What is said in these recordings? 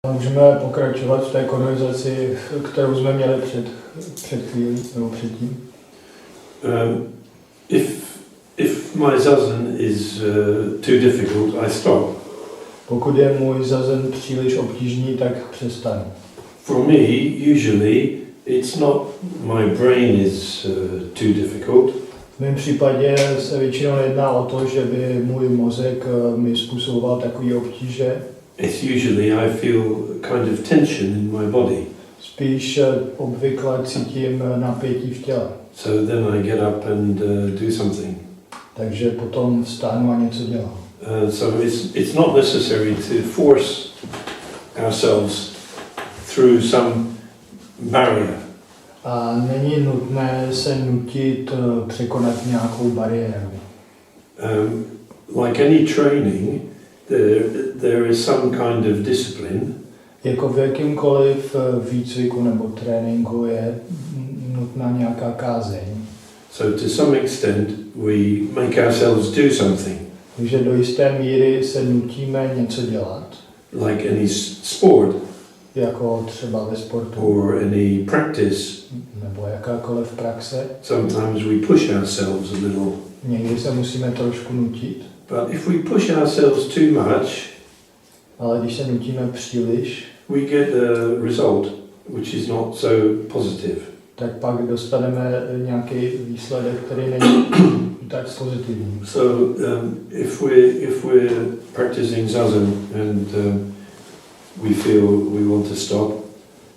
Můžeme pokračovat v té konverzaci, kterou jsme měli před chvílí, nebo předtím. If my zazen is too difficult, I stop. Pokud je můj zazen příliš obtížný, tak přestanu. For me, usually, it's not my brain is too difficult. V mém případě se většinou jedná o to, že by můj mozek mi způsoboval takové obtíže. It's usually I feel kind of tension in my body. Spíš obvykle cítím napětí v těle. So then I get up and do something. Takže potom vstánu a něco dělám. So it's not necessary to force ourselves through some barrier. A není nutné se nutit překonat nějakou bariéru. Like any training, there is some kind of discipline. Jako v jakýmkoliv výcviku nebo tréninku je nutná nějaká kázeň. So to some extent we make ourselves do something. Takže do jisté míry se nutíme něco dělat. Like any sport. Jako třeba ve sportu. Or any practice. Nebo jakákoliv praxe. Sometimes we push ourselves a little. Někdy se musíme trošku nutit. But if we push ourselves too much, ale když se nutíme příliš, we get a result which is not so positive. Tak pak dostaneme nějaký výsledek, který není tak pozitivní. So if we're practicing zazen and we feel we want to stop,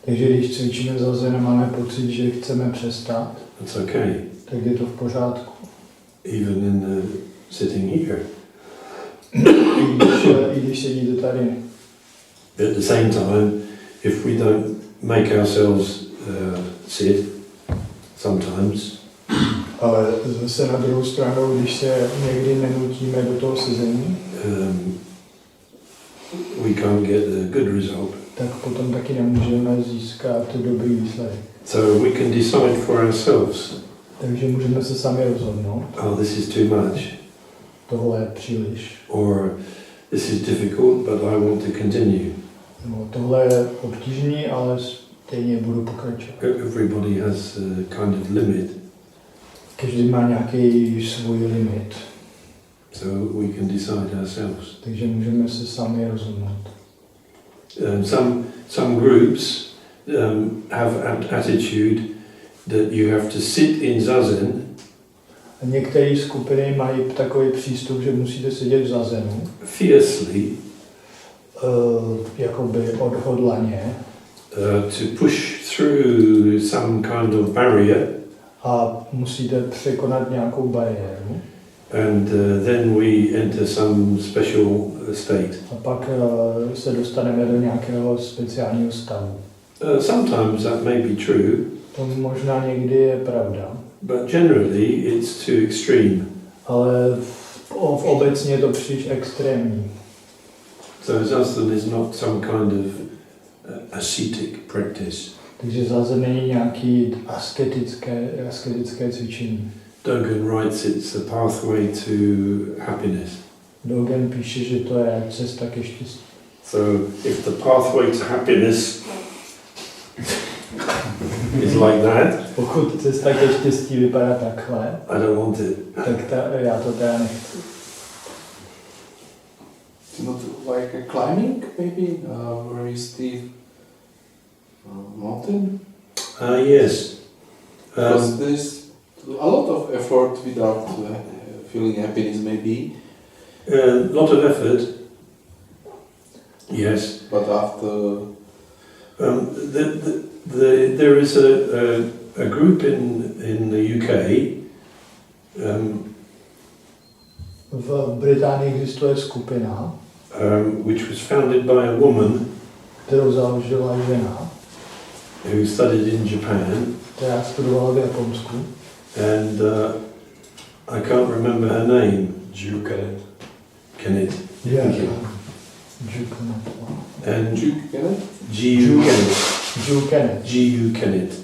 takže když cvičíme zazen a máme pocit, že chceme přestat, that's okay. Tak je to v pořádku. Even in sitting here. I když sedíte tady. At the same time, if we don't make ourselves sit, sometimes. Ale zase na druhou stranu, když se někdy nenutíme do toho sezení, we can't get a good result. Tak potom taky nemůžeme získat dobrý výsledek. So we can decide for ourselves. Takže můžeme se sami rozhodnout. Oh, this is too much. Tohle je příliš. Or this is difficult, but I want to continue. No, tohle je obtížný, ale stejně budu pokračovat. Everybody has a kind of limit. Každý má nějaký svůj limit. So we can decide ourselves. Takže můžeme se sami rozhodnout. Some groups have an attitude that you have to sit in zazen. A některé skupiny mají takový přístup, že musíte sedět v zazenu. Fiercely. Jakoby odhodlaně. To push through some kind of barrier. A musíte překonat nějakou bariéru. And then we enter some special state. A pak se dostaneme do nějakého speciálního stavu. Sometimes that may be true. To možná někdy je pravda. But generally it's too extreme. Ale obecně je to příliš extrémní. So zazen is not some kind of ascetic practice. Takže zazen není nějaký asketické cvičení. Dogen writes it's a pathway to happiness. Dogen píše, že to je cesta ke štěstí. So if the pathway to happiness is like that, pokud cesta ke štěstí vypadá takhle, I don't want it. Tak já to teda nechci. It's not like a climbing, maybe, very steep mountain? Yes. Because there's a lot of effort without feeling happiness, maybe. A lot of effort. Yes. But after... there is a group in the UK. V Británii existuje skupina, which was founded by a woman, kterou založila žena, who studied in Japan, která studovala v Japonsku. And I can't remember her name. Kenneth. Yeah. And G.U. Kenneth.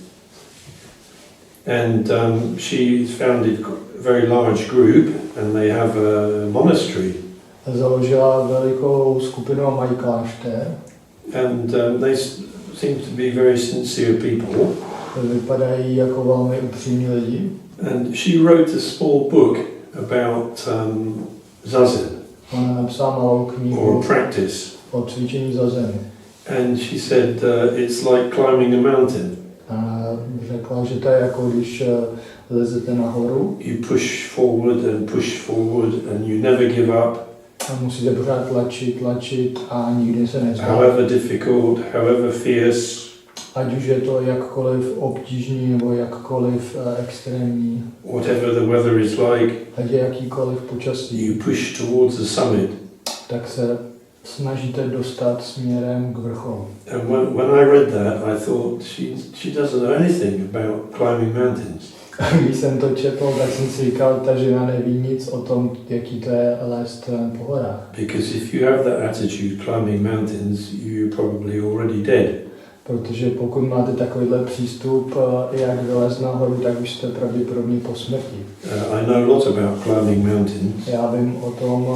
And she founded a very large group, and they have a monastery. Založila velikou skupinu a mají klášter. and they seem to be very sincere people. Vypadají jako velmi upřímní lidi. And she wrote a small book about zazen. Ona napsala malou knihu or practice. O cvičení zazen. And she said it's like climbing a mountain. A řekla, že to je jako když lezete nahoru. You push forward and you never give up. A musíte pořád tlačit a nikdy se nevzdáte. However difficult, however fierce. Ať už je to jakkoliv obtížný nebo jakkoliv extrémní. Whatever the weather is like. Ať je jakýkoliv počasí. You push towards the summit. Tak se snažíte dostat směrem k vrcholu. And when I read that, I thought she doesn't know anything about climbing mountains. Když jsem to četl, tak jsem si říkal, ta žena neví nic o tom, jaký to je lézt po horách. Because if you have that attitude climbing mountains, you're probably already dead. Protože pokud máte takovýhle přístup, jak vylézt nahoru, tak už jste pravděpodobně po smrti. I know a lot about climbing mountains. Já vím o tom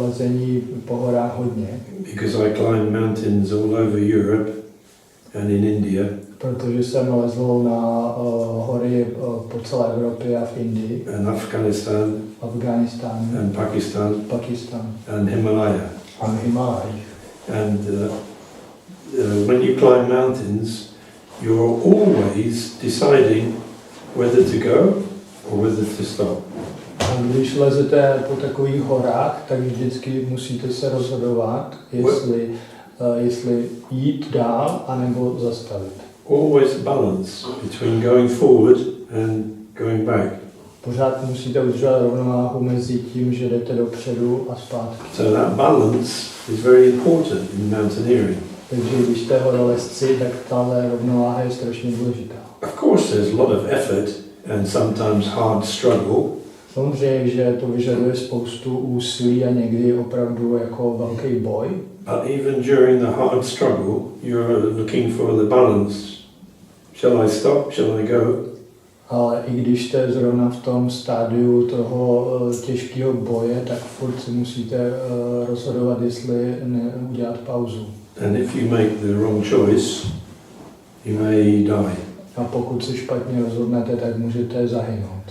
lezení po horách hodně. Because I climb mountains all over Europe and in India. Protože jsem lezl na hory po celé Evropě a v Indii. And Afghanistan. And Pakistan. And Himalaya. A Himalaya. And when you climb mountains, you're always deciding whether to go or whether to stop. A když lezete po takových horách, tak vždycky musíte se rozhodovat, jestli jít dál anebo zastavit. Always balance between going forward and going back. Pořád musíte udržet rovnováhu mezi tím, že jdete dopředu a zpátky. So that balance is very important in mountaineering. Takže když jste horolezci, tak tahle rovnováha je strašně důležitá. Of course there's a lot of effort and sometimes hard struggle. Samozřejmě, že to vyžaduje spoustu úsilí a někdy opravdu jako velký boj. But even during the hard struggle, you're looking for the balance. Shall I stop? Shall I go? Ale i když jste zrovna v tom stádiu toho těžkého boje, tak furt si musíte rozhodovat, jestli udělat pauzu. And if you make the wrong choice, you may die. A pokud se špatně rozhodnete, tak můžete zahynout.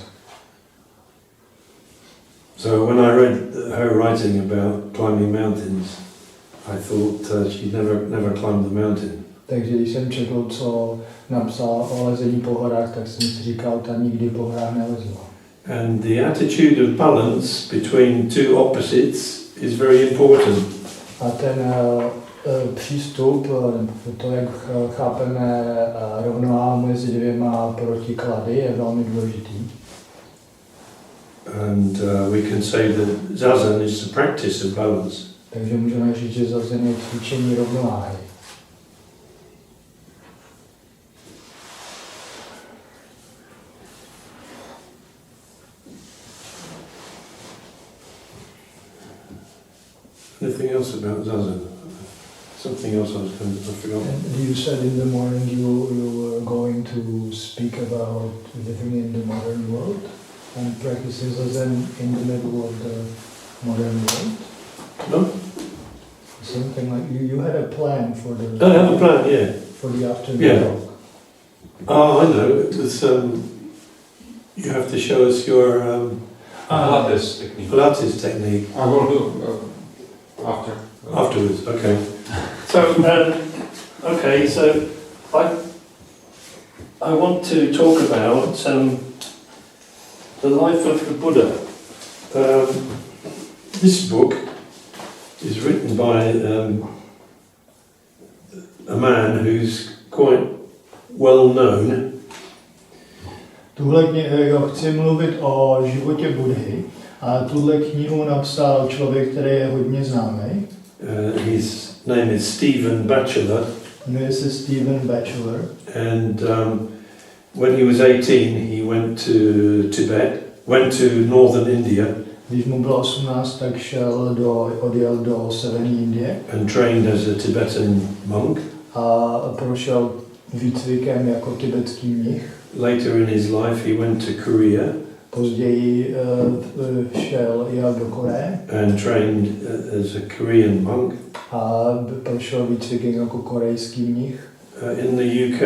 So when I read her writing about climbing mountains, I thought she never climbed the mountain. Takže když jsem četl, co napsal o lezení po horách, tak jsem si říkal, ta nikdy po horách nelezla. And the attitude of balance between two opposites is very important. A ten přístup, to, jak chápeme rovnováhu mezi dvěma protiklady, je velmi důležitý. And we can say that zazen is the practice of balance. Takže můžeme říct, že zazen je cvičení rovnováhy. Anything else about zazen? Something else I forgot. You said in the morning you were going to speak about living in the modern world and practicing zazen in the middle of the modern world. No? Something like you had a plan for the. I have a plan, yeah. For the afternoon. Yeah. Oh, I know. It was. You have to show us your Pilates technique. Pilates technique. I will do after. Afterwards, okay. So, I want to talk about the life of the Buddha. This book is written by a man who's quite well known. Chci mluvit o životě Budhy a tuhle knihu napsal člověk, který je hodně známý. His name is Stephen Batchelor. Jmenuje se Stephen Batchelor. And when he was 18, he went to Tibet, went to northern India. Když mu bylo 18, tak odjel do severní Indie. And trained as a Tibetan monk. A prošel výcvikem jako tibetský mnich. Later in his life, he went to Korea. Později šel do Koreje and trained as a Korean monk. a prošel výcvikem jako korejský mnich. In the UK,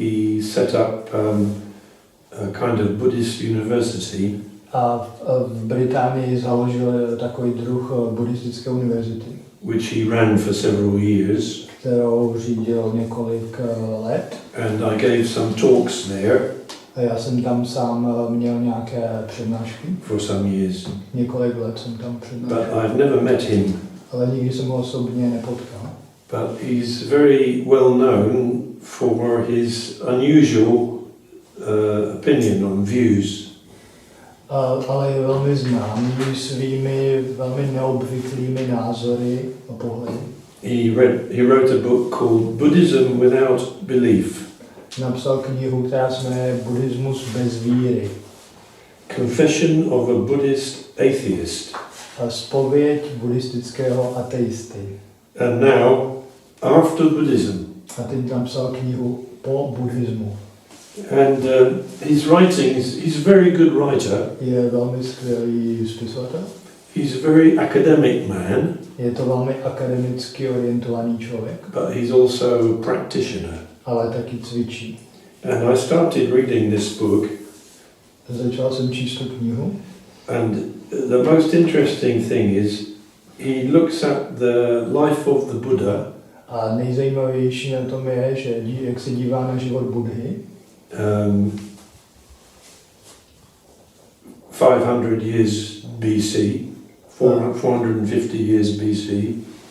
he set up a kind of Buddhist university. A v Británii založil takový druh buddhistické univerzity, which he ran for several years. Kterou řídil několik let. And I gave some talks there. A já jsem tam sám měl nějaké přednášky. For some years. Několik let jsem tam přednášel. But I've never met him. Ale nikdy jsem ho osobně nepotkal. But he's very well known for his unusual opinion on views. Ale je velmi známý svými velmi neobvyklými názory a pohledy. He wrote a book called Buddhism Without Belief. Napsal knihu, která se jmenuje Buddhismus bez víry. Confession of a Buddhist Atheist. Zpověď buddhistického ateisty. And now, after Buddhism. A teď napsal knihu po buddhismu. And his writings, he's a very good writer. Je velmi skvělý spisovatel. He's a very academic man. Je to velmi akademicky orientovaný člověk. But he's also a practitioner. Ale taky cvičí. And I started reading this book. Začal jsem číst tu knihu. And the most interesting thing is he looks at the life of the Buddha. A nejzajímavější na tom je, že jak se dívá na život Buddhy. 500 years BC, 450 years BC.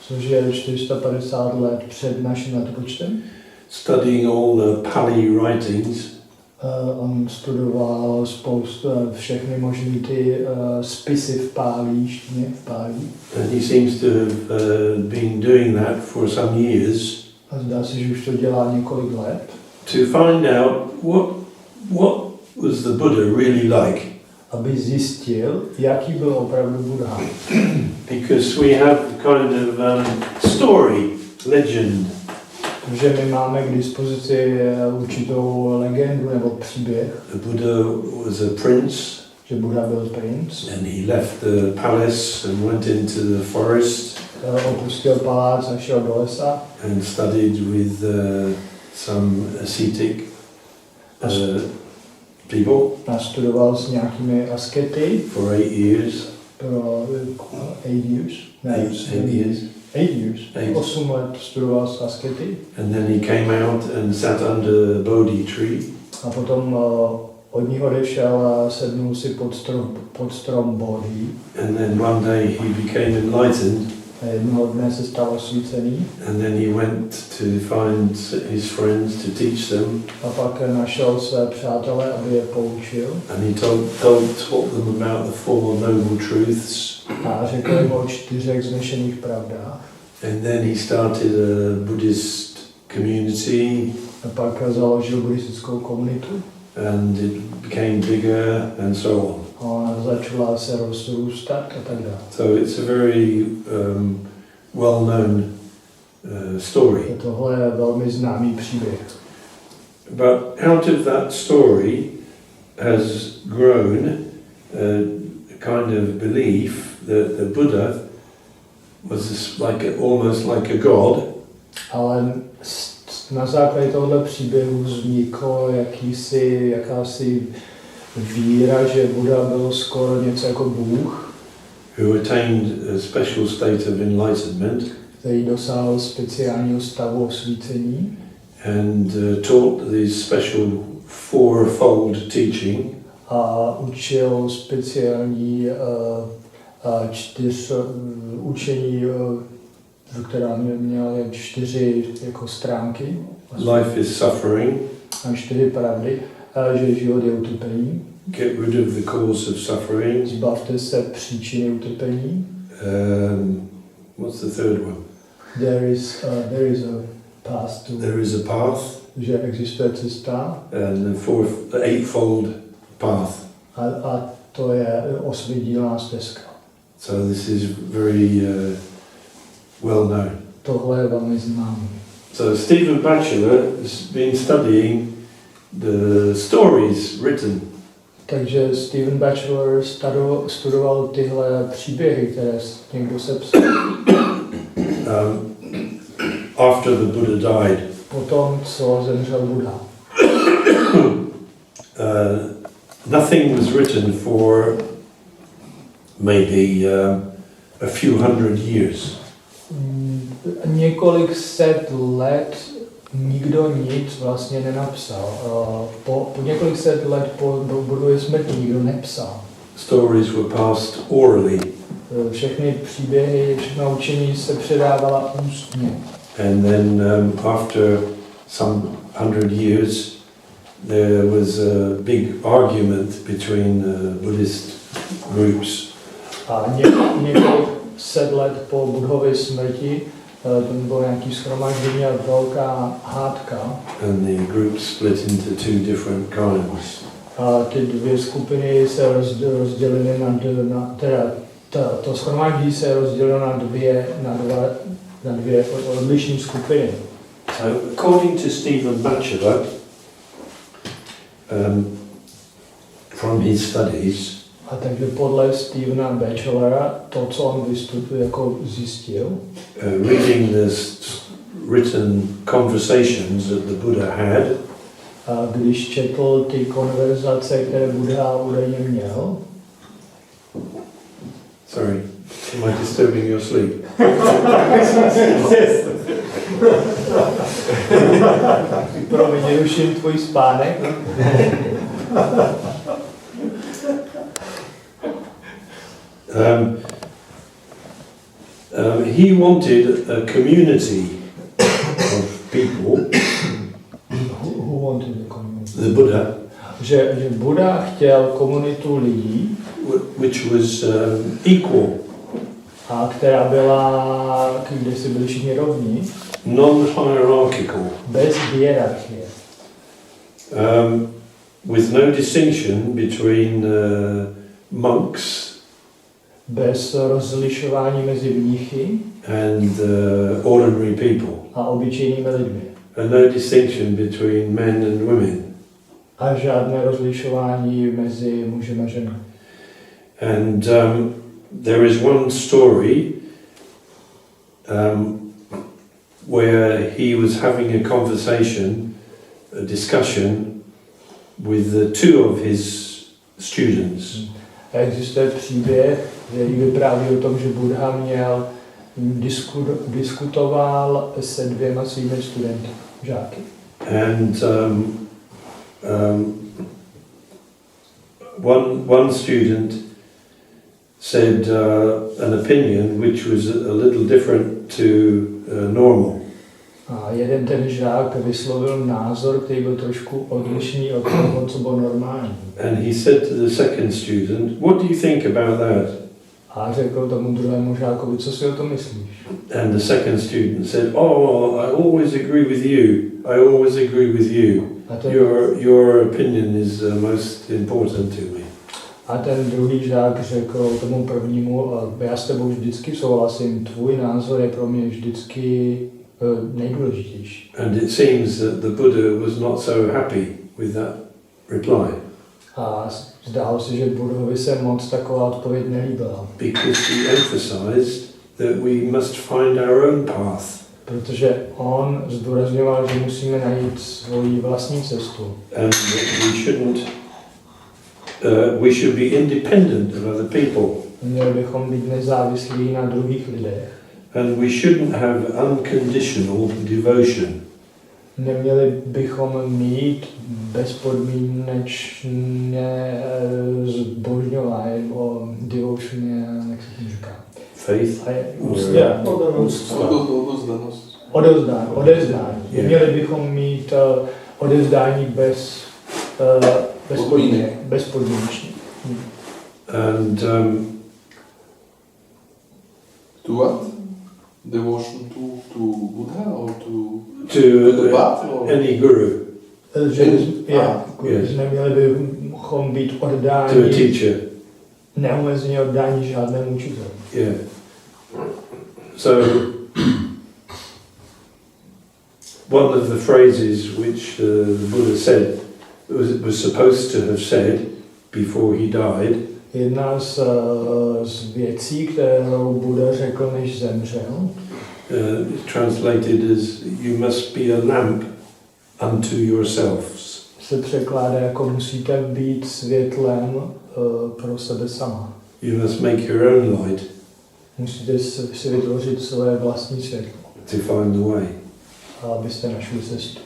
Což je 450 let před naším letopočtem. Studying all the Pali writings. On studoval všechny možné ty spisy v pálíštině, v pálí. And he seems to have been doing that for some years. A zdá se, že už to dělá několik let. To find out what was the Buddha really like. Aby zjistil, jaký byl opravdu Buddha. Because we have kind of story, legend. Protože my máme k dispozici určitou legendu nebo příběh. The Buddha was a prince. Že Buddha byl princ. And he left the palace and went into the forest. Opustil palác a šel do lesa. And studied with some ascetic people. A studoval s nějakými askety. For 8 years. Pro 8 years? Ne, 8 years. 8 years. 8 let studoval s askety. And then he came out and sat under a Bodhi tree. A potom od ní odešel a sednul si pod strom Bodhi. And then one day he became enlightened. A jednoho dne se stal osvícený. And then he went to find his friends to teach them. A pak našel své přátele, aby je poučil. And he taught them about the Four Noble Truths. A řekl jim o 4 vznešených pravdách. And then he started a Buddhist community. A pak založil buddhistickou komunitu. And it became bigger and so on. A ona začala se rozrůstat a tak dále. So it's a very well-known story. Tohle je velmi známý příběh. But out of that story has grown a kind of belief that the Buddha was almost like a god. Ale na základě tohoto příběhu vzniklo jakási víra, že Buddha byl skoro něco jako Bůh, who attained a special state of enlightenment, který dosáhl speciálního stavu osvícení and taught these special fourfold teaching. A učil speciální učení, která měla 4 jako stránky. Life is suffering. A 4 pravdy, že život je utrpení. Get rid of the cause of suffering. Zbavte se příčiny utrpení. What's the third one? There is a path to. There is a path. Že existuje cesta. And the eightfold path. A to je osvidílná stezka. So this is very well known. Tohle je velmi známý. So Stephen Batchelor has been studying the stories written Takže Stephen Batchelor studoval tyhle příběhy, které někdo sepsal. After the Buddha died. Potom, co zemřel Buddha. Nothing was written for maybe a few hundred years. Několik set let nikdo nic vlastně nenapsal. Po několik set let po Buddhově smrti nikdo nepsal. Stories were passed orally. Všechny příběhy, všechna učení se předávala ústně. And then after some 100 years, there was a big argument between Buddhist groups. A několik set let po Buddhově smrti tam bylo nějaký shromáždění a velká hádka. And the groups split into two different kinds. A ty dvě skupiny se rozdělily to shromáždění se rozdělilo na dvě odlišné skupiny. So, according to Stephen Batchelor, from his studies, A takže podle Stephena Batchelora, to, co on jako zjistil, reading the written conversations that the Buddha had, a když četl ty konverzace, které Buddha údajně měl, sorry, am I disturbing your sleep? promiň, ruším tvůj spánek. He wanted a community of people. Who wanted the community? The Buddha, Že Buddha chtěl komunitu lidí, which was equal, a která byla, kde si byli všichni rovní, non-hierarchical, bez hierarchie. with no distinction between monks Bez rozlišování mezi mnichy and ordinary people, a obyčejnými lidmi. and no distinction between men and women. A žádné rozlišování mezi mužem a ženou. And there is one story where he was having a conversation, a discussion with two of his students. Existuje příběh, který vypráví o tom, že Buddha měl diskutoval se dvěma svými studenty, žáky. And one student said an opinion which was a little different to normal. A jeden ten žák vyslovil názor, který byl trošku odlišný od toho, co bylo normální. And he said to the second student, "What do you think about that?" A řekl tomu druhému žákovi, co si o tom myslíš? And the second student said, "Oh, I always agree with you. I always agree with you. Your opinion is most important to me." A ten druhý žák řekl tomu prvnímu, já s tebou vždycky souhlasím, tvůj názor je pro mě vždycky nejdůležitější. And it seems that the Buddha was not so happy with that reply. A zdálo se, že Buddhovi se moc taková odpověď nelíbila. Because he emphasized that we must find our own path. Protože on zdůrazňoval, že musíme najít svoji vlastní cestu. And that we should be independent of other people. Měli bychom být nezávislí na druhých lidech. And we shouldn't have unconditional devotion. Neměli bychom mít bezpodmínečné zbožňování, nebo devotion, jak se tím říká? Faith. Odevzdání. Neměli bychom mít odevzdání bezpodmínečně. And to what? Devotion to Buddha or to the path? any guru. Neměli bychom být To a oddáni, teacher. neomezeně oddáni žádnému učiteli. Yeah. So one of the phrases which the Buddha said was supposed to have said, before he died. Jedna z věcí, kterou Buddha řekl, než zemřel, Translated as you must be a lamp unto yourselves. se překládá jako musíte být světlem pro sebe sama. You must make your own light Musíte si vytvořit své vlastní světlo, to find the way. abyste našli cestu.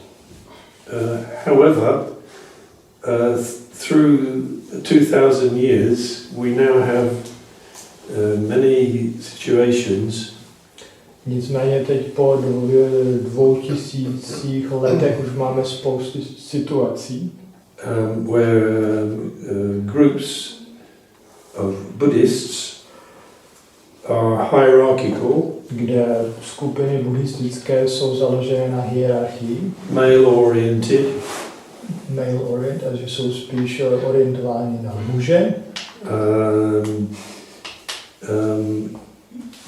However, through 2000 years, we now have many situations Nicméně teď po 2000 letech už máme spoustu situací, where groups of Buddhists are hierarchical, kde skupiny buddhistické jsou založené na hierarchii, male-oriented, male orient, a že jsou spíš orientováni na muže,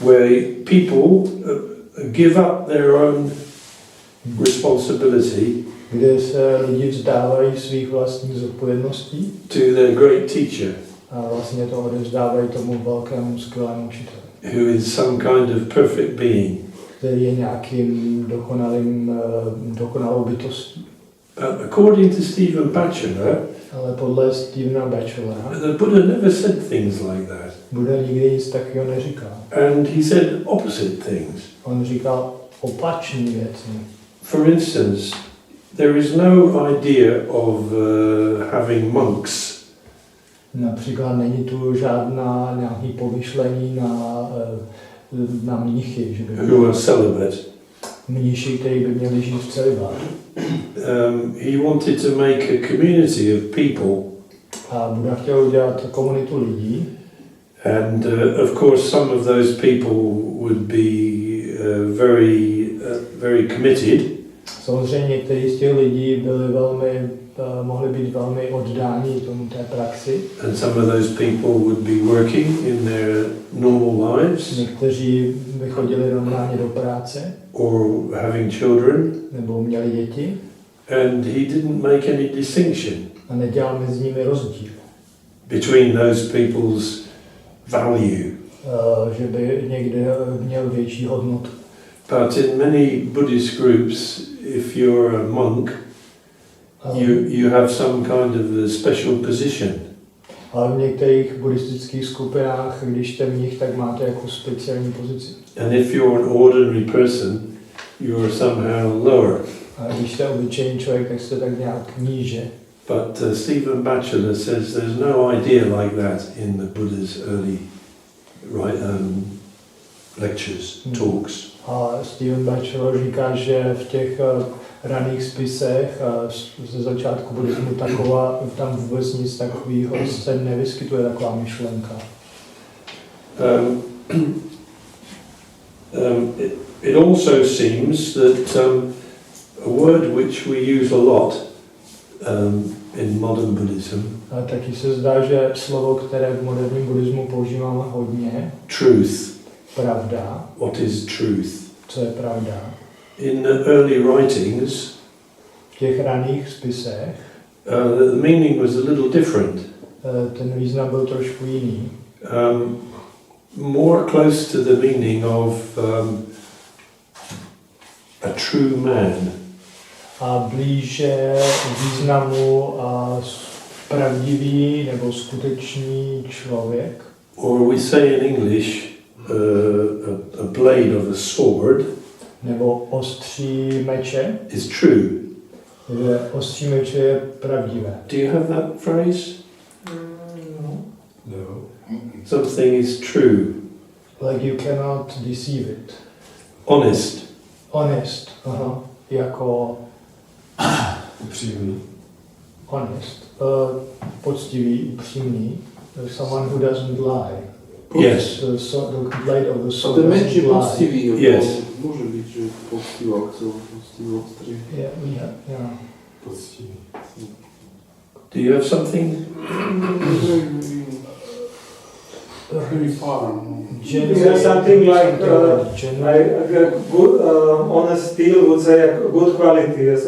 where people give up their own responsibility kde se lidi vzdávají svých vlastních zodpovědností to their great teacher, a vlastně to odevzdávají tomu velkému skvělému učiteli, who is some kind of perfect being. který je nějakým dokonalou bytostí. According to Stephen Batchelor, Ale podle Stephena Batchelora the Buddha never said things like that. Buddha nikdy nic takového neříkal. And he said opposite things. On říkal opačné věci. For instance, there is no idea of having monks Například není tu žádná nějaký pomyšlení na mnichy, že by who are celibate. mniši, kteří by měli žít v celibátu. He wanted to make a community of people. A Buddha chtěl udělat komunitu lidí. And of course, some of those people would be very committed. Samozřejmě někteří z těch lidí mohli být velmi oddáni tomu té praxi. And some of those people would be working in their normal lives. Někteří by chodili normálně do práce. Or having children. Nebo měli děti. And he didn't make any distinction. A nedělal mezi nimi rozdíl. Between those people's value. Že by někde měl větší hodnotu. But in many Buddhist groups, if you're a monk, you have some kind of a special position. Ale v některých buddhistických skupinách, když jste mnich, tak máte jako speciální pozici. And if you're an ordinary person, you're somehow lower. A když jste obyčejný člověk, tak jste tak nějak níže. But Stephen Batchelor says there's no idea like that in the Buddha's early lectures, talks. A Stephen Batchelor říká, že v těch raných spisech ze začátku buddhismu tam vůbec nic takového se nevyskytuje, taková myšlenka. It also seems that a word which we use a lot in modern Buddhism. A taky se zdá, že slovo, které v moderním buddhismu používáme hodně, truth. Pravda. What is truth? Co je pravda? In the early writings, v těch raných spisech, the meaning was a little different. Ten význam byl trošku jiný. More close to the meaning of a true man. A blíže významu pravdivý nebo skutečný člověk. Or we say in English a blade of a sword. Nebo ostří meče. Is true. Že ostří meče je pravdivé. Do you have that phrase? No. No. Something is true. Like you cannot deceive it. Honest. Honest. Aha. Jako upřímný. Honest. Poctivý, upřímný. Someone who doesn't lie. Yes. The blade of the sword. The meč je poctivý. Yes. Může být, že poctivý ostří. Yeah. Poctivý. Do you have something? Very far. Yeah, something like good, honest steel would say good quality, yes,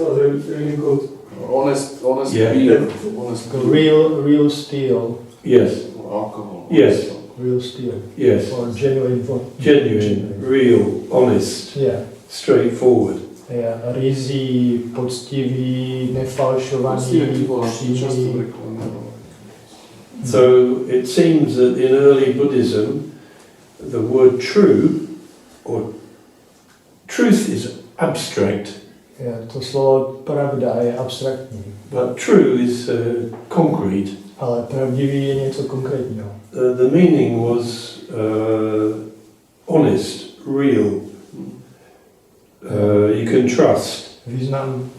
really good. Honest Yeah. beer. Honest real steel. Yes, alcohol. Yes. Real steel. yes. Or genuine. Genuine, real, honest, Yeah. straightforward. Yeah. Rizí, poctivý, nefalšovaný, přímý. So it seems that in early Buddhism, the word true, or truth is abstract, To slovo pravda je abstraktní, but true is concrete. ale pravdivý je něco konkrétního. The meaning was honest, real. You can trust. Význam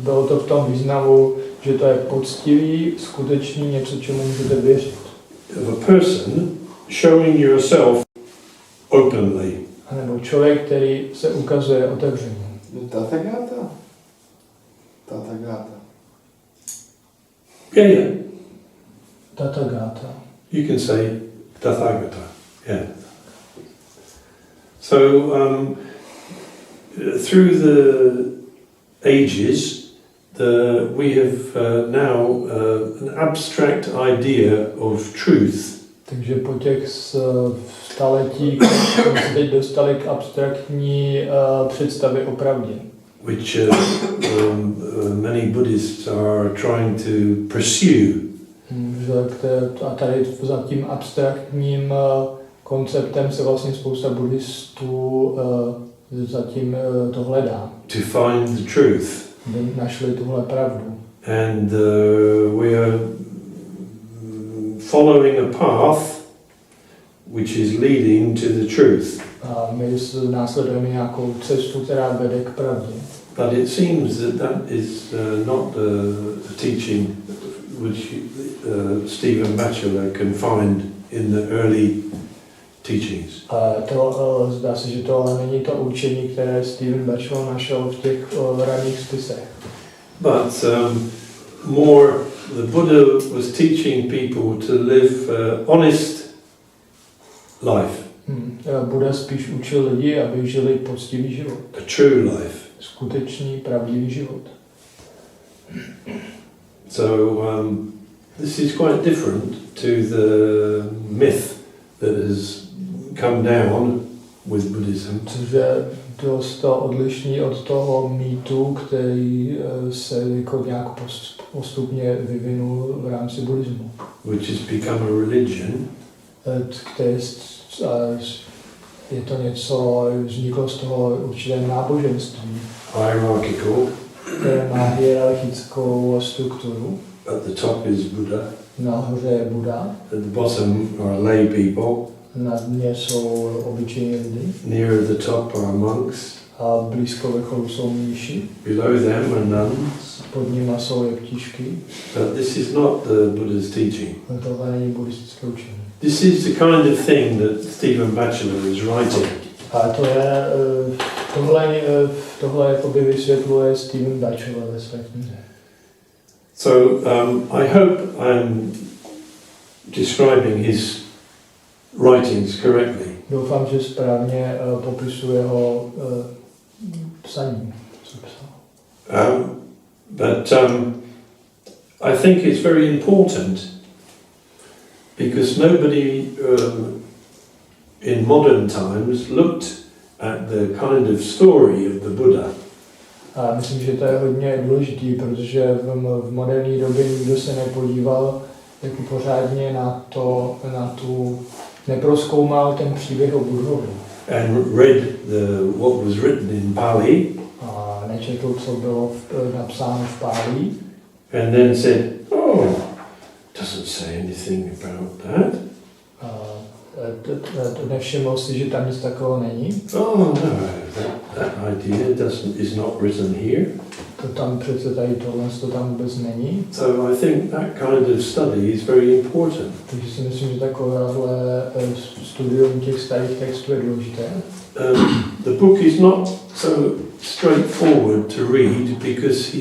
bylo to v tom významu, že to je poctivý, skutečný, něco, čemu můžete věřit. Of a person showing yourself openly. A nebo člověk, který se ukazuje otevřeně. Tathagata. Yeah. Tathagata. You can say Tathagata. Yeah. So through the ages, we have now an abstract idea of truth. Takže po těch staletí jsme se teď dostali k abstraktní představě o pravdě. Which many Buddhists are trying to pursue. A tady za tím abstraktním konceptem se vlastně spousta buddhistů zatím to hledá. To find the truth. Aby našli tuhle pravdu. And we are following a path which is leading to the truth. A my následujeme nějakou cestu, která vede k pravdě. But it seems that is not a teaching which Stephen Batchelor can find in the early teachings. Zdá se, že to ale není to učení, které Stephen Batchelor našel v těch raných spisech. But more, the Buddha was teaching people to live honest life. Buddha spíš učil lidi, aby žili poctivý život. A true life. Skutečný, pravdivý život. So this is quite different to the myth that has come down with Buddhism. Což je dost odlišný od toho mýtu, který se jako nějak postupně vyvinul v rámci buddhismu. Which has become a religion. Je to něco, vzniklo z toho určité náboženství. Hierarchical. Které má hierarchickou strukturu. At the top is Buddha. Nahoře je Buddha. At the bottom are lay people. Na dně jsou obyčejní lidi. Near the top are monks. A blízko vrcholu jsou mníši. Below them are nuns. Pod nimi jsou jeptišky. But this is not the Buddha's teaching. Tohle není buddhistické učení. This is the kind of thing that Stephen Batchelor is writing. A to je, tohle jakoby vysvětluje Stephen Batchelor ve své knize. So I hope I'm describing his writings correctly. Doufám, že správně popisuje jeho psaní, co psal. But I think it's very important because nobody in modern times looked at the kind of story of the Buddha. A myslím, že to je hodně důležitý, protože v moderní době nikdo se nepodíval jako pořádně na tu, neprozkoumal ten příběh o Buddhovi. And read what was written in Pali. A nečetl, co bylo napsáno v Pálí. And then said, oh, doesn't say anything about that. Nevšiml si, že tam nic takového není. Oh no, that idea is not written here. To tam přece tady tohle to tam vůbec není. So I think that kind of study is very important. Takže si myslím, že takovéhle studium těch starých textů je důležité. The book is not so straightforward to read because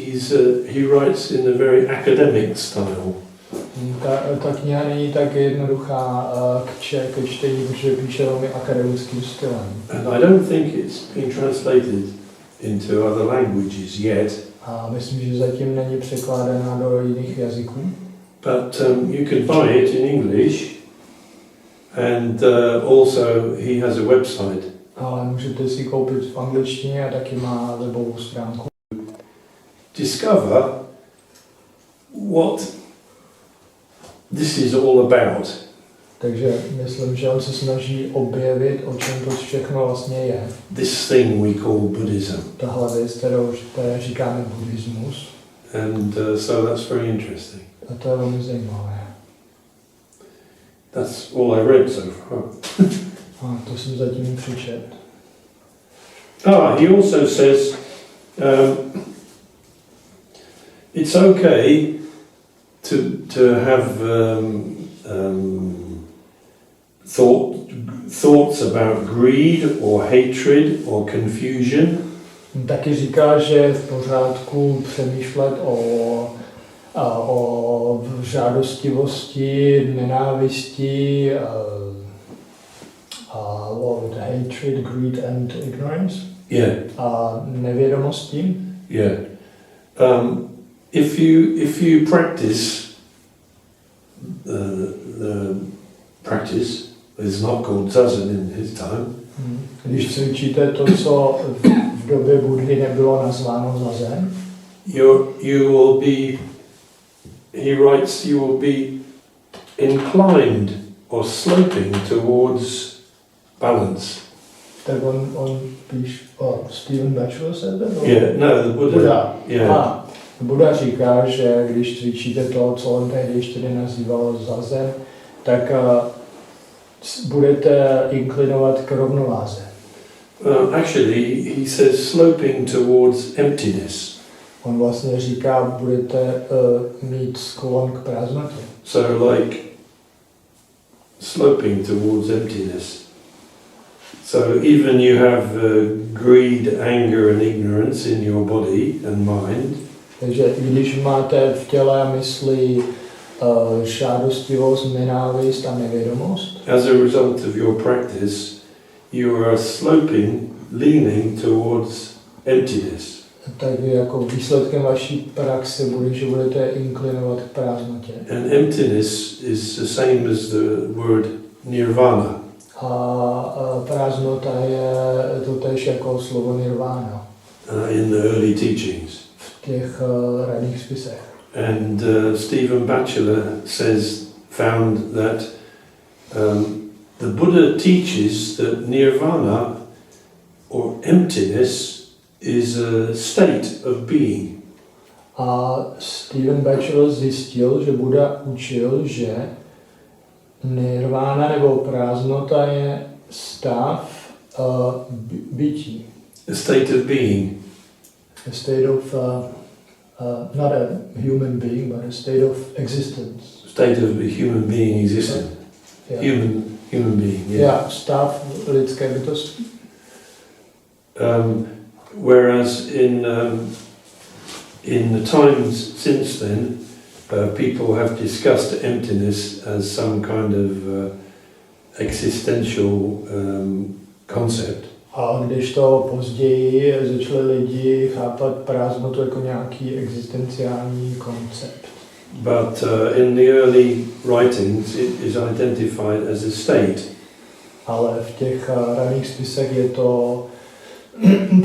he writes in a very academic style. Ta kniha není tak jednoduchá ke čtení, protože píše velmi akademickým stylem. And I don't think it's been translated into other languages yet, A myslím, že zatím není překládaná do jiných jazyků. but you can buy it in English, and also he has a website. Ale můžete si koupit v angličtině a taky má webovou stránku. Discover what this is all about. Takže myslím, že on se snaží objevit, o čem to všechno vlastně je. This thing we call Buddhism. Tahle věc, které říkáme buddhismus. And so that's very interesting. A to je velmi zajímavé. That's all I read so far. A to jsem zatím přečet. He also says it's okay to have thoughts about greed or hatred or confusion. Taky říká, že je v pořádku přemýšlet o žádostivosti, nenávisti, o hatred, greed and ignorance. Yeah. A nevědomosti. Yeah. If you practice the practice, it's not called zazen in his time. Když cvičíte to, co v době Budhy nebylo nazváno zazen, you will be, he writes, you will be inclined or sloping towards balance. tak on píš, Stephen Batchelor said that? Yeah, no, the Buddha. Buddha. Yeah. Buddha říká, že když cvičíte to, co on tehdy ještě nenazýval zazen, tak budete inklinovat k rovnováze. Actually, he says sloping towards emptiness. On vlastně říká, budete mít sklon k prázdnotě. So like sloping towards emptiness. So even you have greed, anger and ignorance in your body and mind. Takže když máte v těle a mysli žádostivost, nenávist a nevědomost, as a result of your practice, you are sloping, leaning towards emptiness. tak jako výsledkem vaší praxe bude, že budete inklinovat k prázdnotě. And emptiness is the same as the word nirvana. A prázdnota je totéž jako slovo nirvana In the early teachings. v těch raných spisech. And Stephen Batchelor found that the Buddha teaches that nirvana or emptiness is a state of being. A Stephen Batchelor zjistil, že Buddha učil, že nirvana nebo prázdnota je stav bytí. A state of being. A state of, not a human being, but a state of existence. State of a human being existing. Yeah. Human being, yeah. Yeah, stav lidské bytosti. Whereas in the times since then, people have discussed emptiness as some kind of existential concept. A když to později začali lidi chápat prázdnotu jako nějaký existenciální koncept. But in the early writings it is identified as a state. Ale v těch raných spisech je to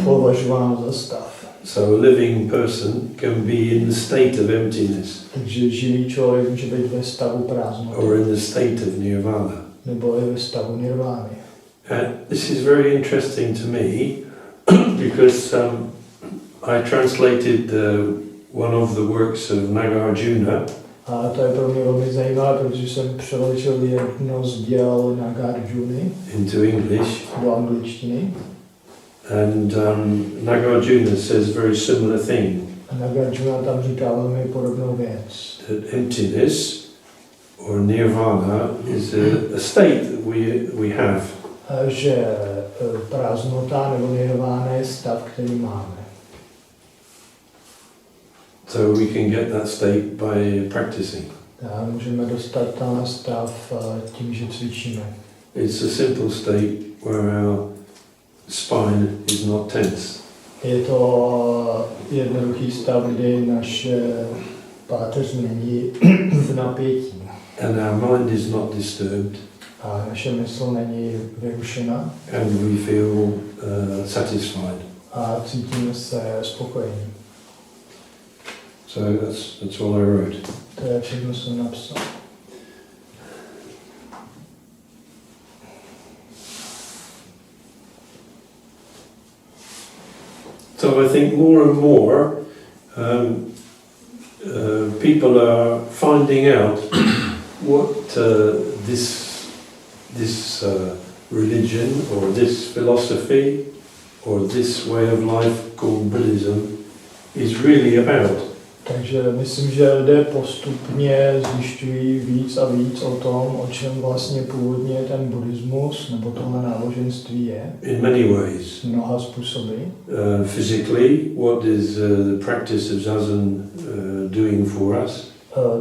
považováno za stav. So a living person can be in the state of emptiness. Takže živý člověk může být ve stavu prázdnoty. Or in the state of nirvana. Nebo je ve stavu nirvány. This is very interesting to me because I translated one of the works of Nagarjuna. A to je pro mě velmi zajímavé, protože jsem přeložil jedno z děl Nagarjuny into English. Do angličtiny. And Nagarjuna says very similar thing. A Nagarjuna tam říká velmi podobnou věc. That emptiness or nirvana is a state that we have. Že prázdnota nebo nirvána je stav, který máme. So we can get that state by practicing. A můžeme dostat tam stav tím, že cvičíme. It's a simple state where our spine is not tense. Je to jednoduchý stav, kdy naše páteř není v napětí. And our mind is not disturbed. A naše mysl není vyrušena. And we feel satisfied. A cítíme se spokojení. So that's all I wrote. To je všechno, co jsem napsal. So I think more and more people are finding out what this religion or this philosophy or this way of life called Buddhism is really about. Takže myslím, že lidé postupně zjišťují víc a víc o tom, o čem vlastně původně ten buddhismus nebo tohle náboženství je. In many ways. Mnoha způsoby. Physically, what is the practice of Zazen doing for us?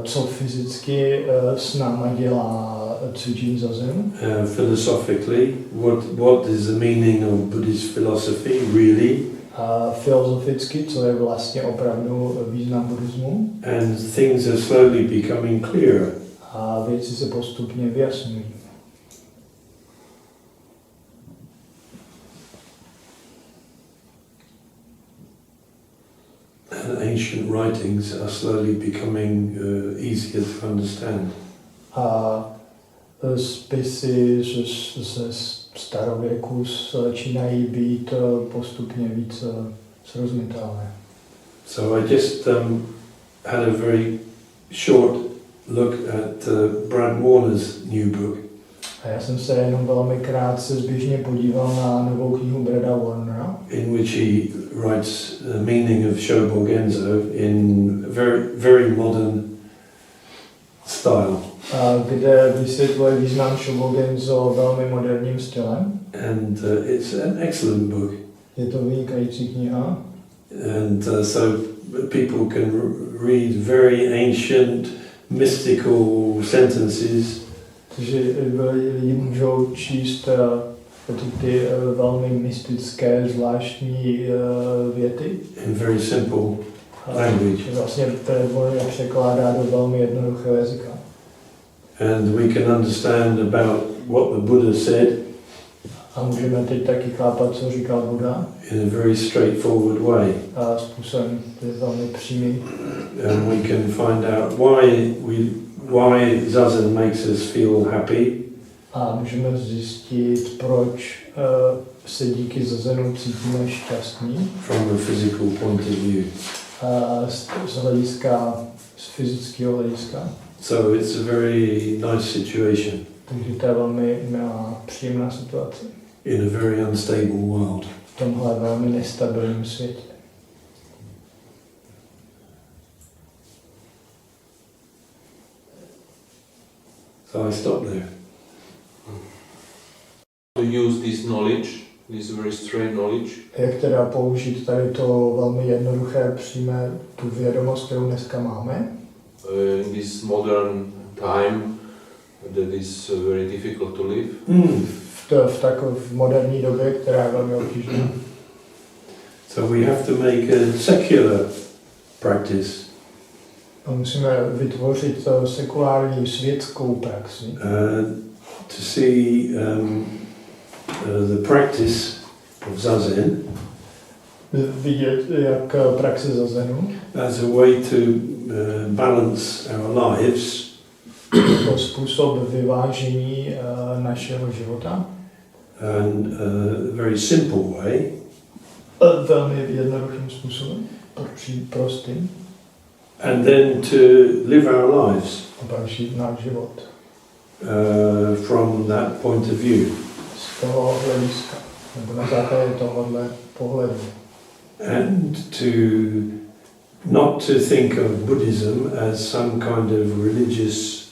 Co fyzicky s náma dělá cvičení zazen. Philosophically, what is the meaning of Buddhist philosophy really? A filozoficky, co je vlastně opravdu význam buddhismu. And things are slowly becoming clearer. A věci se postupně vyjasňují. And ancient writings are slowly becoming easier to understand. A spisy ze starověku začínají být postupně víc srozumitelné. So I just had a very short look at Brad Warner's new book. A já jsem se jenom velmi krátce zběžně podíval na novou knihu Brada Warnera, in which he writes the meaning of Shobogenzo in very modern style. kde vysvětluje význam Shobogenzo velmi moderním stylem. And it's an excellent book. Je to vynikající kniha. And so people can read very ancient, mystical sentences. Takže lidi můžou číst ty velmi mystické, zvláštní věty. In very simple language. Vlastně to překládá do velmi jednoduchého jazyka. And we can understand about what the Buddha said. A můžeme teď taky chápat, co říkal Buddha. In a very straightforward way. A způsobem velmi přímý. And we can find out why Zazen makes us feel happy. A můžeme zjistit, proč se díky Zazenu cítíme šťastní. From a physical point of view. Z fyzického hlediska. So it's a very nice situation. Takže to je velmi příjemná situace. In a very unstable world. V tomhle velmi nestabilním světě. So I stop there. To use this knowledge, this very straight knowledge. Jak teda použít tady to velmi jednoduché, přímé, tu vědomost, kterou dneska máme? In this modern time that is very difficult to live. V moderní době, která je velmi obtížná. So we have to make a secular practice. A musíme vytvořit sekulární světskou praxi. To see the practice of Zazen Vidět, jak praxe Zazenu as a way to balance our lives jako způsob vyvážení našeho života. and a very simple way. Velmi jednoduchým způsobem, prostým. And then to live our lives A pak žít náš život. From that point of view. Z toho hlediska, nebo na základě tohohle pohledu. And to not to think of Buddhism as some kind of religious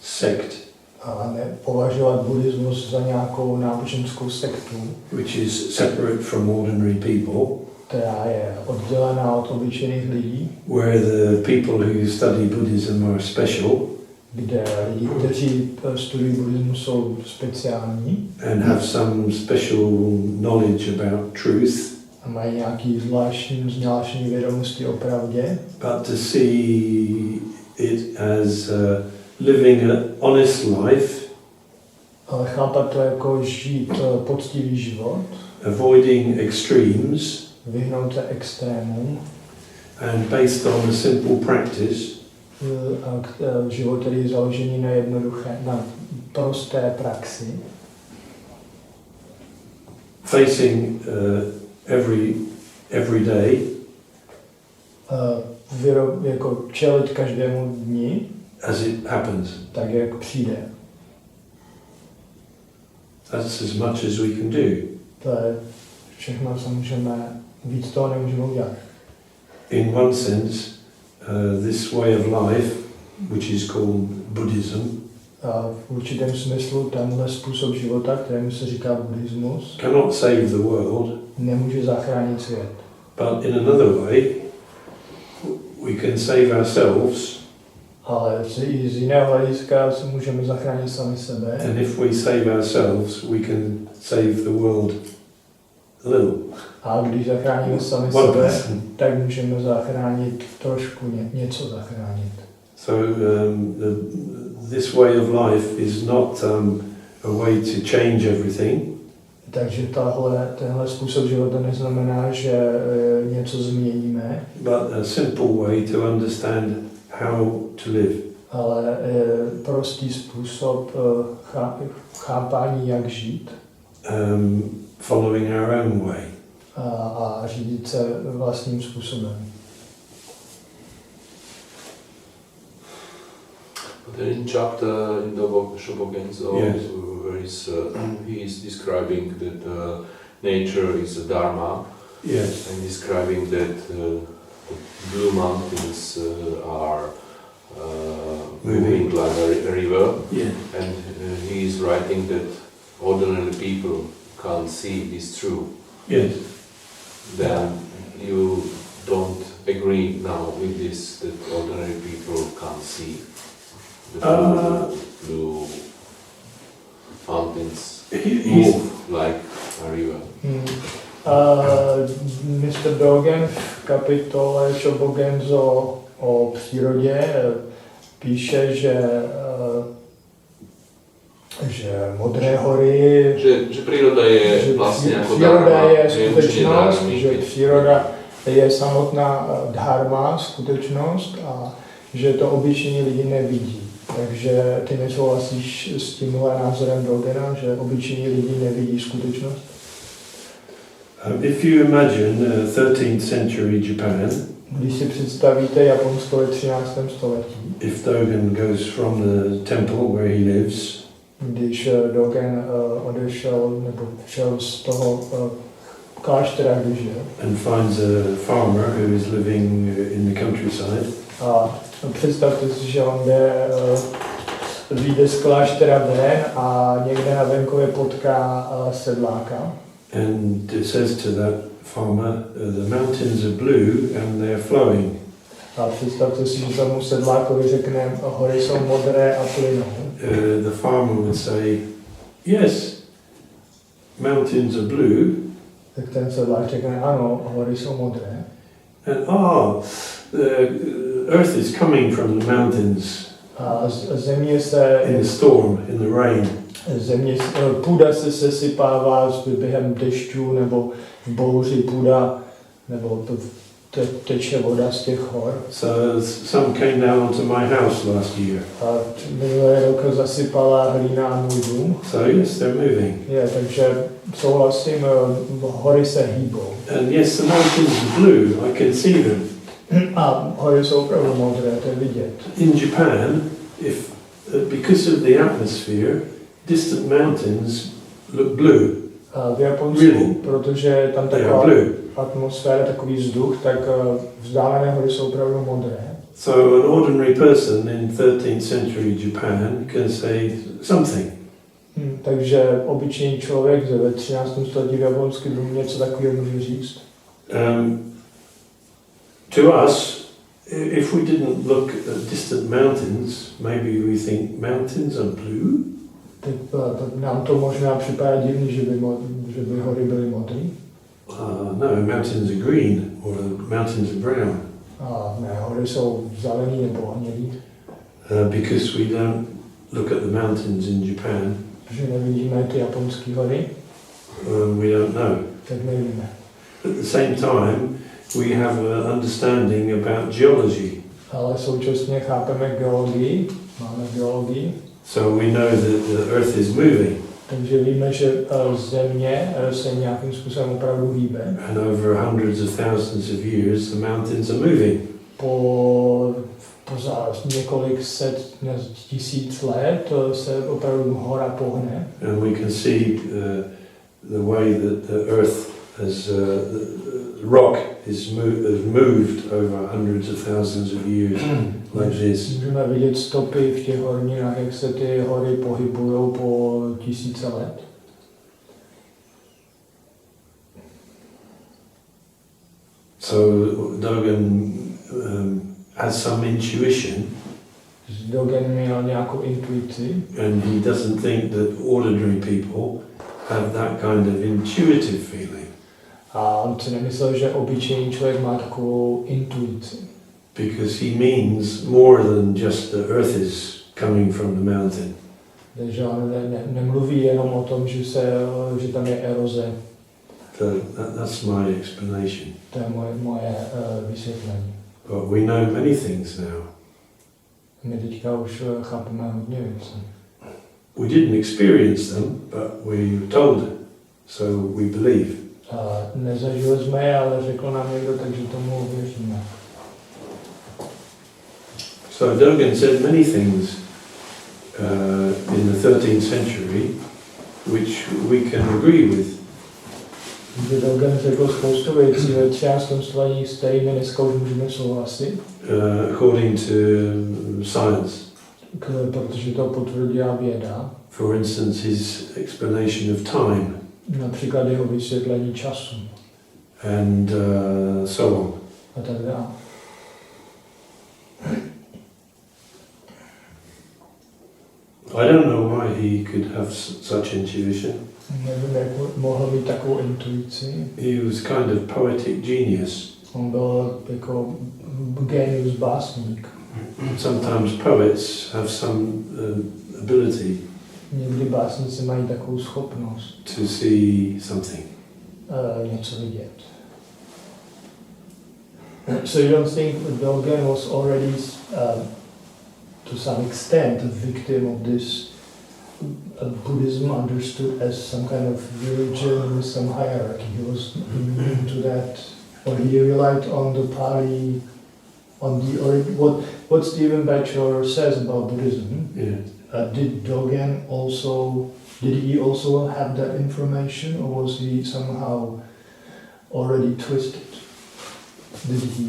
sect. A nepovažovat buddhismus za nějakou náboženskou sektu, which is separate from ordinary people, která je oddělená od obyčejných lidí, where the people who study Buddhism are special, kde lidi, kteří studují buddhismus, jsou speciální and have some special knowledge about truth. A mají nějaký zvláštní vědomosti o pravdě. But to see it as living an honest life, Ale chápat to jako žít poctivý život, avoiding extremes, vyhnout se extrémům, and based on a simple practice, život, který je založený na prosté praxi, facing every day, jako čelit každému dni, as it happens. tak jak přijde. That's as much as we can do. To je všechno, co můžeme, víc toho nemůžeme udělat. In one sense, this way of life, which is called Buddhism, A v určitém smyslu tenhle způsob života, kterému se říká buddhismus, cannot save the world, nemůže zachránit svět. but in another way, we can save ourselves, Ale i z jiného hlediska se můžeme zachránit sami sebe. and if we save ourselves, we can save the world a little. A když zachráníme sami One sebe, person. tak můžeme zachránit trošku, něco zachránit. So this way of life is not a way to change everything, Takže tenhle způsob života neznamená, že něco změníme, but a simple way to understand how to live. ale prostý způsob chápání, jak žít Following our own way. a řídit se vlastním způsobem. Then in chapter in the Shobogenzo, Yes. where he is describing that nature is a dharma, Yes. and describing that the blue mountains are moving like a river, Yeah. and he is writing that ordinary people can't see this true. Yes. Then you don't agree now with this, that ordinary people can't see the blue mountains move like a river. Mr. Dogen v kapitole Shobogenzo o přírodě píše, že modré hory, Že príroda je vlastne ako příroda dharma, je učenie skutečnost, dharmy. že příroda je samotná dharma, skutečnost a že to obyčejní lidi nevidí. Takže ty nesouhlasíš s tímhle názorem Dogena, že obyčejní lidi nevidí skutečnost? If you imagine 13th century Japan, Když si představíte Japonsko ve 13. století, if Dogen goes from the temple where he lives, když Dogen odešel nebo šel z toho kláštera, kde žil, and finds a farmer who is living in the countryside, a představte si, že on vyjde z kláštera ven a někde na venkově potká sedláka. and it says to that farmer, the mountains are blue and they are flowing. A představte si, že tomu sedlákovi řekne, hory jsou modré a plynou. The farmer would say, yes, mountains are blue, Tak ten sedlák řekne, ano, hory jsou modré. and the earth is coming from the mountains A země se, in the storm, in the rain. půda se sesypává během dešťů nebo v bouři půda, nebo teče voda z těch hor. So some came down to my house last year. A minulý rok zasypala hlína můj dům. So yes, they're moving. Takže souhlasím, hory se hýbou. And yes, the mountains are blue, I can see them. A hory jsou opravdu modré, to je vidět. In Japan, because of the atmosphere, distant mountains look blue. A v Japonsku, Really? protože je tam They are taková blue. atmosféra, takový vzduch, tak vzdálené hory jsou opravdu modré. So an ordinary person in 13th century Japan can say something. Takže obyčejný člověk ve 13. století v Japonsku něco takového může říct. To us, if we didn't look at distant mountains, maybe we think mountains are blue. Tak nám to možná připadá divný, že by hory byly modré. No, mountains are green or mountains are brown. A ne, hory jsou zelený nebo hnědý, Because we don't look at the mountains in Japan, protože nevidíme ty japonské hory, we don't know. tak nevíme. At the same time, we have an understanding about geology. Ale současně chápeme geologii, máme geologii, So we know that the earth is moving. takže víme, že země se nějakým způsobem opravdu hýbe. And over hundreds of thousands of years, the mountains are moving. Po několik set, tisíc let se opravdu hora pohne. And we can see the way that the earth has, the rock has moved over hundreds of thousands of years like this. Můžeme vidět stopy v těch horninách, jak se ty hory pohybují po tisíce let. So Dogen has some intuition, Dogen měl nějakou intuici and he doesn't think that ordinary people have that kind of intuitive feeling, a on si nemyslel, že obyčejný člověk má takovou intuici. because he means more than just the earth is coming from the mountain. Takže on nemluví jenom o tom, že tam je eroze. So that's my explanation. To je moje vysvětlení. But we know many things now. My teďka už chápeme hodně věcí. We didn't experience them, but we were told, so we believe. Nezažili jsme je, ale řekl nám někdo, takže tomu věříme. So Dogen said many things in the 13th century which we can agree with. Dogen řekl spoustu věcí ve 13. století, s kterými dneska už můžeme souhlasit. According to science. Protože to potvrdila věda. For instance, his explanation of time. Například jeho vysvětlení času. And so on. A tak dále. I don't know why he could have such intuition. Nevím, jak mohl mít takovou intuici. He was kind of poetic genius. On byl jako genius básník. Sometimes poets have some ability Někdy básníci mají takovou schopnost to see something. Něco vidět. So you don't think Dogen was already to some extent a victim of this Buddhism understood as some kind of religion with some hierarchy? He was into that, or he relied on the Pali, on the, or what Stephen Batchelor says about Buddhism. Yeah. Did Dogen also, did he also have that information, or was he somehow already twisted? Did he,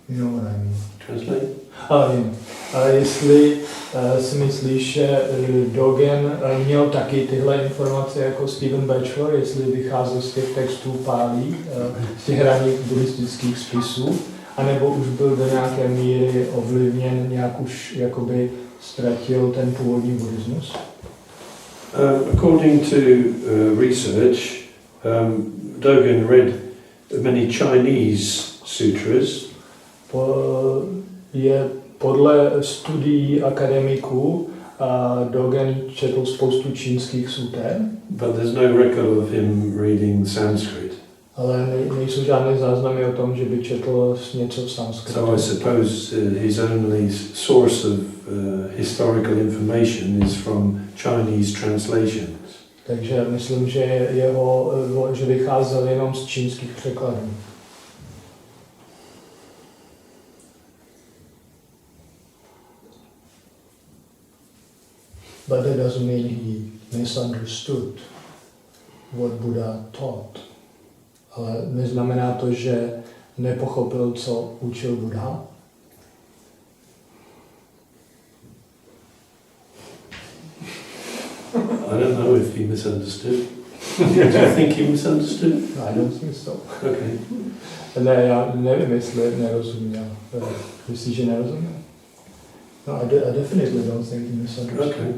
you know what I mean? Translate? A jestli si myslíš, že Dogen měl taky tyhle informace jako Stephen Batchelor, jestli vycházel z těch textů Pálí, z těch raných buddhistických spisů, anebo už byl do nějaké míry ovlivněn, nějak už jakoby ztratil ten původní buddhismus? According to research, Dogen read many Chinese sutras. Podle studií akademiků Dogen četl spoustu čínských suter. But there's no record of him reading Sanskrit. Ale nejsou žádné záznamy o tom, že by četl něco v sanskritu. So I suppose his only source of historical information is from Chinese translations. Takže myslím, že že vycházel jenom z čínských překladů. But that doesn't mean he misunderstood what Buddha taught. Ale neznamená to, že nepochopil, co učil Buddha. I don't know if he misunderstood. Do you think he misunderstood? No, I don't think so. Okay. Ne, já nevím, jestli nerozuměl. Myslíš, že nerozuměl? No, I definitely don't think he misunderstood. Okay.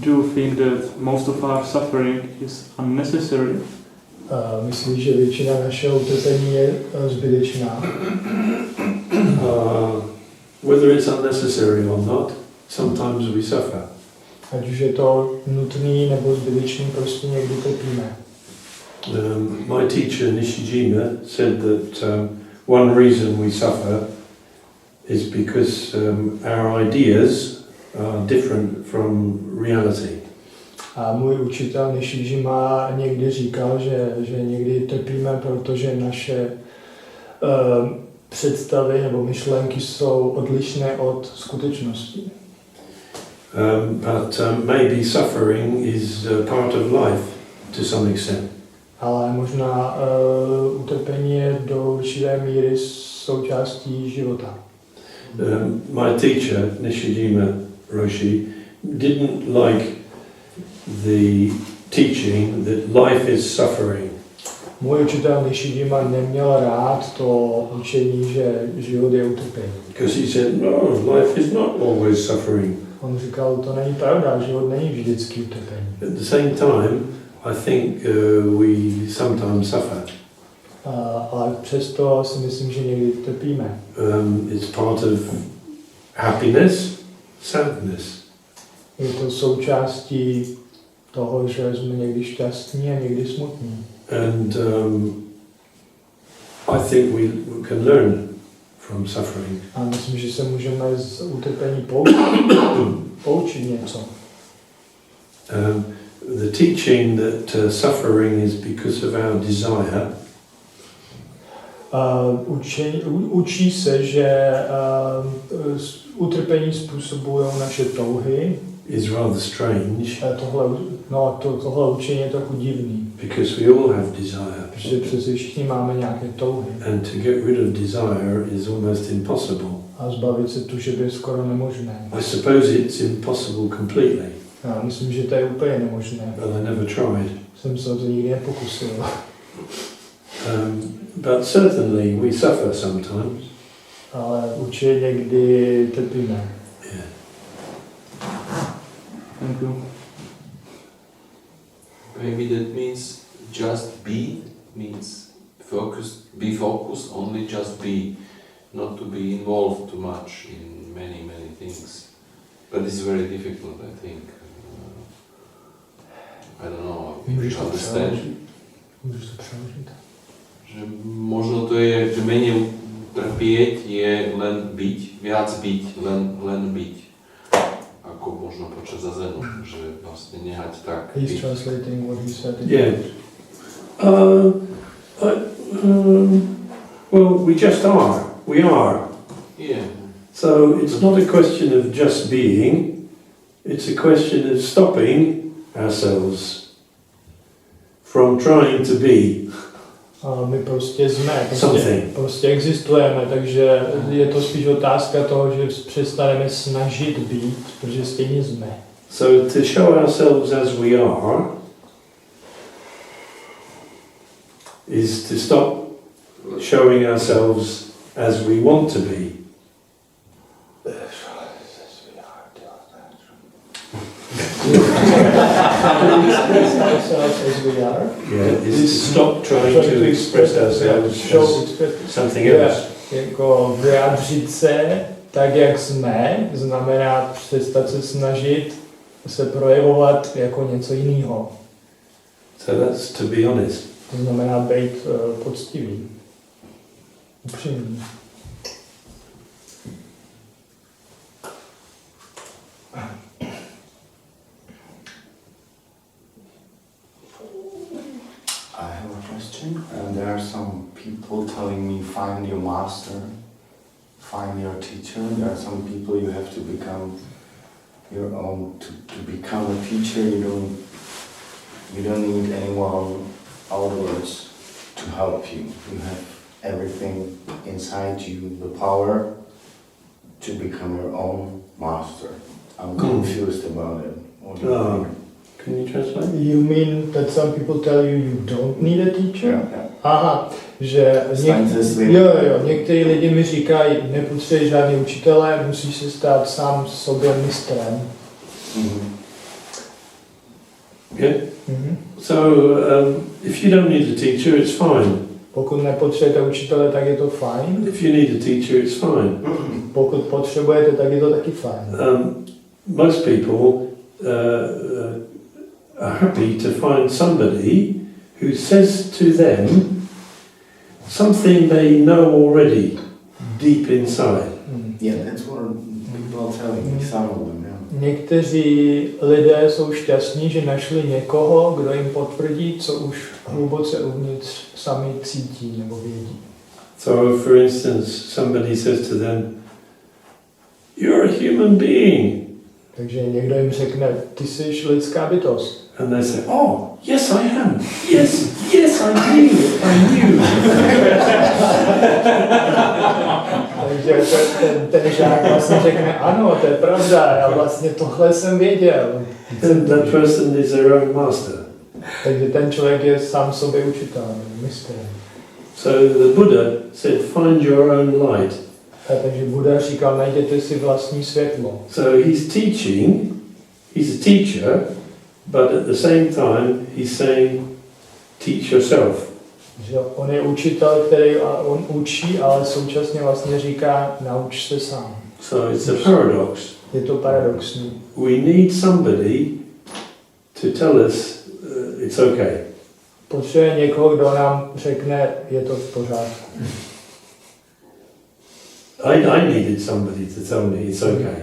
do you think that most of our suffering is unnecessary? Myslíš, že většina našeho utrpení je zbytečná? Whether it's unnecessary or not, sometimes we suffer. Ať už je to nutný nebo zbytečný, prostě někdy trpíme. My teacher Nishijima said that one reason we suffer is because our ideas are different from reality. A můj učitel Nishijima někdy říkal, že někdy trpíme, protože naše představy nebo myšlenky jsou odlišné od skutečnosti. But maybe suffering is part of life to some extent. Ale možná utrpení je do určité míry součástí života. My teacher, Nishijima Roshi, didn't like the teaching that life is suffering. Můj učitel Nishijima neměl rád to učení, že život je utrpení. Because he said, no, life is not always suffering. On říkal, to není pravda, život není vždycky utrpení. At the same time, I think we sometimes suffer. Ale přesto si myslím, že někdy trpíme. It's part of happiness, sadness. Je to součástí toho, že jsme někdy šťastní a někdy smutní. And I think we can learn from suffering. A myslím, že se můžeme z utrpení poučit něco. The teaching that suffering is because of our desire Učí se, že utrpení způsobují naše touhy. is rather strange. Tohle učení je trochu divný. Because we all have desire. Protože přece všichni máme nějaké touhy. And to get rid of desire is almost impossible. A zbavit se tužeb je skoro nemožné. I suppose it's impossible completely. Já myslím, že to je úplně nemožné. But I never tried. Jsem se o to nikdy nepokusil. But certainly we suffer sometimes. Ale určitě někdy trpíme. Yeah. Thank you. Maybe that means just means be focused, only just be, not to be involved too much in many things. But it's very difficult, I think. I don't know. Můžeš to understand. přeložit? Že možno to je, že menej trpieť je len byť, viac byť, len byť. Ako možno počas zazenu, že vlastne nehať tak. He's translating what he said. Yeah. Well, we just are. We are. Yeah. So it's not a question of just being. It's a question of stopping ourselves from trying to be. My prostě jsme, Something. prostě existujeme, takže je to spíš otázka toho, že přestaneme snažit být, protože stejně jsme. So to show ourselves as we are is to stop showing ourselves as we want to be. Express ourselves as we are. Yeah, is to stop trying to express ourselves as something else. Jako vyjádřit se tak, jak jsme, znamená přestat se snažit se projevovat jako něco jiného. So that's to be honest. To znamená být poctivý, upřímný. I have a question. There are some people telling me find your master, find your teacher. There are some people you have to become your own. To become a teacher, you don't need anyone outwards to help you. You have everything inside you, the power to become your own master. I'm confused about it. What do you think? Can you translate? You mean that some people tell you don't need a teacher? Yeah. Aha, že někteří lidi mi říkají, nepotřebuješ žádný učitele, musíš se stát sám sobě mistrem. Mm-hmm. Yeah? So if you don't need a teacher, it's fine. Pokud nepotřebujete učitele, tak je to fajn. If you need a teacher, it's fine. Pokud potřebujete, tak je to taky fajn. Most people are happy to find somebody who says to them something they know already deep inside. Yeah, that's what people are telling me, some of them, yeah. Někteří lidé jsou šťastní, že našli někoho, kdo jim potvrdí, co už hluboce uvnitř sami cítí nebo vědí. So, for instance, somebody says to them, "You're a human being." Takže někdo jim řekne, ty jsi lidská bytost. And they say, "Oh, yes, I am. Yes, yes, I knew. Takže ten žák vlastně řekne, ano, to je pravda, já vlastně tohle jsem věděl. Then that person is their own master. Takže ten člověk je sám sobě učitel, mistr. So the Buddha said, find your own light. Takže Buddha říkal, najděte si vlastní světlo. So he's teaching, he's a teacher, but at the same time he's saying, teach yourself. Že on je učitel, který on učí, ale současně vlastně říká, nauč se sám. So it's a paradox. Je to paradoxní. We need somebody to tell us it's okay. Potřebuje někoho, kdo nám řekne, je to v pořádku. I needed somebody to tell me it's okay.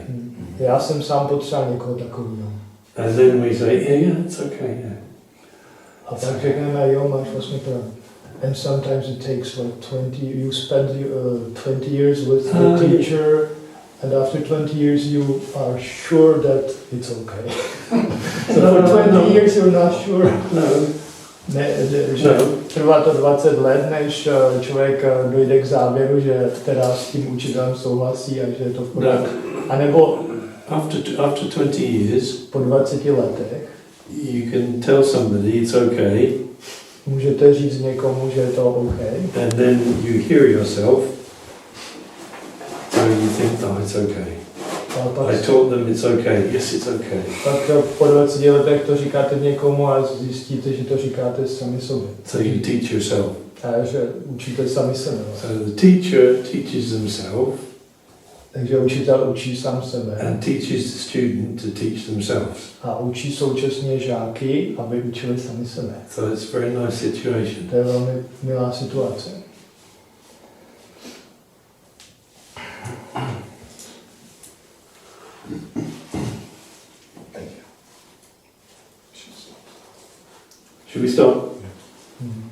Já jsem sám potřeboval někoho takového. And then we say, yeah, it's okay, yeah. A pak řekneme, jo, máš vlastně pravdu. And sometimes it takes like 20, you spend 20 years with the teacher, and after 20 years you are sure that it's okay. So for 20 years you're not sure. Trvá to 20 let, než člověk dojde k závěru, že teda s tím učitelem souhlasí a že je to v pořádku. A nebo after 20 years, po 20 letech you can tell somebody it's okay. Můžete říct někomu, že je to OK. And then you hear yourself, so you think, oh, it's okay. I told them it's okay. Yes, it's okay. Tak po 20 letech to říkáte někomu a zjistíte, že to říkáte sami sobě. So you teach yourself. A že učíte sami sebe. So the teacher teaches himself. Takže učitel učí sám sebe. And teaches the student to teach themselves. A učí současně žáky, aby učili sami sebe. So it's a very nice situation. To je velmi milá situace. Should we stop? Mm-hmm.